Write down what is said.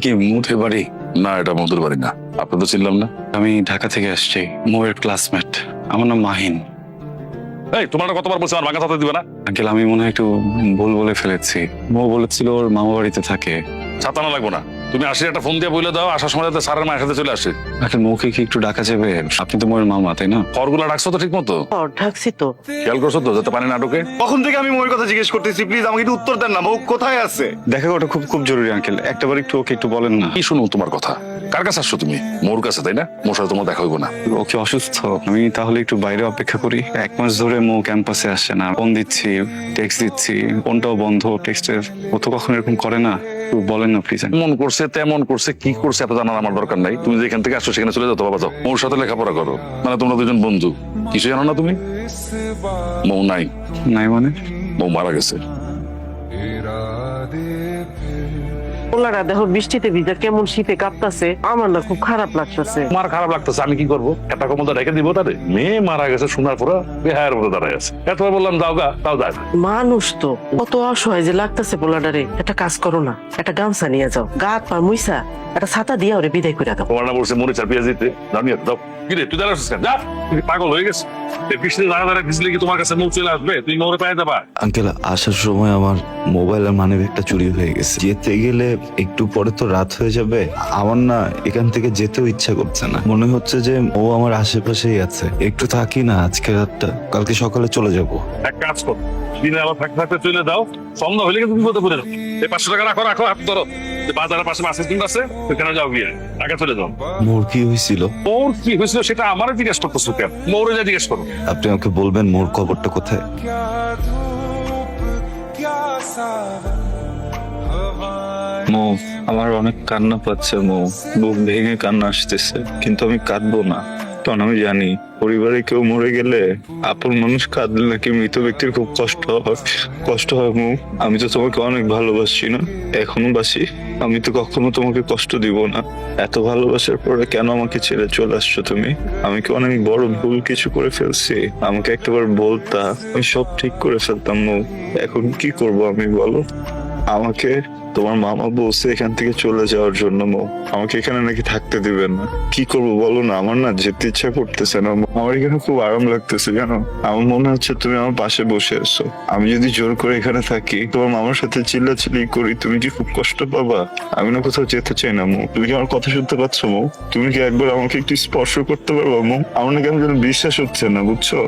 কি মুথের বাড়ি? না, এটা মধুর বাড়ি না। আপনি তো চিনলাম না। আমি ঢাকা থেকে আসছি, মোয়ের ক্লাসমেট। আমার নাম মাহিন। এই, তোমার কতবার বলছি আমার ভাঙা ছাতা দিবে না? আঙ্কেল, আমি মনে হয় একটু ভুল বলে ফেলেছি। মো বলেছিল ওর মামা বাড়িতে থাকে। ছাতা না লাগবো না, তুমি আসি একটা ফোন দিয়ে বলে দাও, আসার সময় যাতে স্যারের মায়ের সাথে চলে আসে। আঙ্কেল, মৌকে কি একটু ডাকা যাবে? আপনি তো মোয়ের মামা, তাই না? খড়গুলা ডাকছো তো ঠিক মতো? ঢাকছি তো। খেয়াল করছো তো যাতে পানি না ঢোকে? কখন থেকে আমি মোর কথা জিজ্ঞেস করতেছি, প্লিজ আমাকে একটু উত্তর দেন না। মৌ কোথায় আছে? দেখা করাটা খুব খুব জরুরি আঙ্কেল, একটাবার একটু ওকে একটু বলেন না। কি শুনো তোমার কথা? কার কাছে আসছো তুমি? মোর কাছে, তাই না? মোর সাথে তোমার দেখা হইব না। ওকে অসুস্থ, আমি তাহলে একটু বাইরে অপেক্ষা করি। 1 মাস ধরে মৌ ক্যাম্পাসে আসে না। ফোন দিচ্ছি, টেক্সট দিচ্ছি, ফোনটাও বন্ধ। টেক্সটের ও তো কখনো এরকম করে না। একটু বলেন না প্লিজ। মন করছে, তেমন করছে, কি করছে এত জানার আমার দরকার নাই। তুমি যেখান থেকে আসছো সেখানে চলে যাও তো বাবা, যাও। মোর সাথে লেখাপড়া করো, মানে তোমরা দুজন বন্ধু। কিছু জানো না তুমি? মৌ নাই। নাই মানে? মৌ মারা গেছে। পোলারা দেখো বৃষ্টিতে ভিজা কেমন শীতে কাঁপতাছে, আমার না খুব খারাপ লাগতেছে। আমার খারাপ লাগতেছে, আমি কি করবো? একটা কমল রেখে দিব তাদের? মেয়ে মারা গেছে শোনার পরে বেহায়ের মতো দাঁড়ায় আছে। এতবার বললাম যাও গা, তাও যায় না। মানুষ তো কত অসহায় যে লাগতেছে পোলাডারে। একটা কাজ করো না, একটা গামছা নিয়ে যাও, গা হাত পা মুইসা একটা ছাতা দিয়ে ওরে বিদায় করে দাও। তোমার না বলছে মরিচ আর পেঁয়াজ দিতে, জানিয়ে দাও। কি রে, তুই দাঁড়াচ্ছিস কেন? যা, তুই পাগল হয়ে গেছে। বৃষ্টিতে দাঁড়া দাঁড়া ভিজলে কি তোমার কাছে মুখ চলে আসবে? তুই মোড়ে পায়ে যাবা। আঙ্কেল, আসার সময় আমার মোবাইল আর মানিব্যাগটা চুরি হয়ে গেছে। যেতে গেলে একটু পরে তো রাত হয়ে যাবে। আমার না এখান থেকে যেতেও ইচ্ছা করছে না। মনে হচ্ছে যে ও আমার আশেপাশেই আছে। একটু থাকি না আজকে রাতটা, কালকে সকালে চলে যাব। এক কাজ কর, দিনে আবার থাকতে থাকতে চলে দাও। সন্ধ্যা হলে কিন্তু বিপদে পড়ে যাও। এই 500 টাকা রাখো, রাখো হাত ধরো। বাজারের পাশে মাছের কিনতে আছে, সেখানে যাও গিয়ে আগে চলে যাও। মোর কি হয়েছিল? মোর কি হয়েছিল সেটা আমারও জিজ্ঞেস করতেছো কেন? মোরে যা জিজ্ঞেস করো। আপনি আমাকে বলবেন মোর খবরটা কোথায়? মৌ, আমার অনেক কান্না পাচ্ছে মৌ, বুক ভেঙে কান্না আসতেছে, কিন্তু আমি কাঁদবো না। কারণ আমি জানি পরিবারে কেউ মরে গেলে আপন মানুষ কাঁদলে নাকি মৃত ব্যক্তির খুব কষ্ট হয় মৌ। আমি তো তোমাকে অনেক ভালোবাসি না, এখনো বাসি। আমি তো কখনো তোমাকে কষ্ট দিব না। এত ভালোবাসার পরে কেন আমাকে ছেড়ে চলে আসছো তুমি? আমি কি অনেক বড় ভুল কিছু করে ফেলছি? আমাকে একটাবার বলতা, আমি সব ঠিক করে ফেলতাম মৌ। এখন কি করব আমি বলো? আমাকে তোমার মামা বলছে এখান থেকে চলে যাওয়ার জন্য মৌ। আমাকে এখানে নাকি থাকতে দিবেন না। কি করবো বলো না? আমার না যেতে ইচ্ছা করতেছে না। আমার এখানে খুব আরাম লাগতেছে জানো। আমার মনে হচ্ছে তুমি আমার পাশে বসে আছো। আমি যদি জোর করে এখানে থাকি, তোমার মামার সাথে চিল্লাচিল্লি করি, তুমি কি খুব কষ্ট পাবা? আমি না কোথাও যেতে চাই না মৌ। তুমি কি আমার কথা শুনতে পাচ্ছ মৌ? তুমি কি একবার আমাকে একটু স্পর্শ করতে পারবা মৌ? আমার না কেন যেন বিশ্বাস হচ্ছে না, বুঝছো?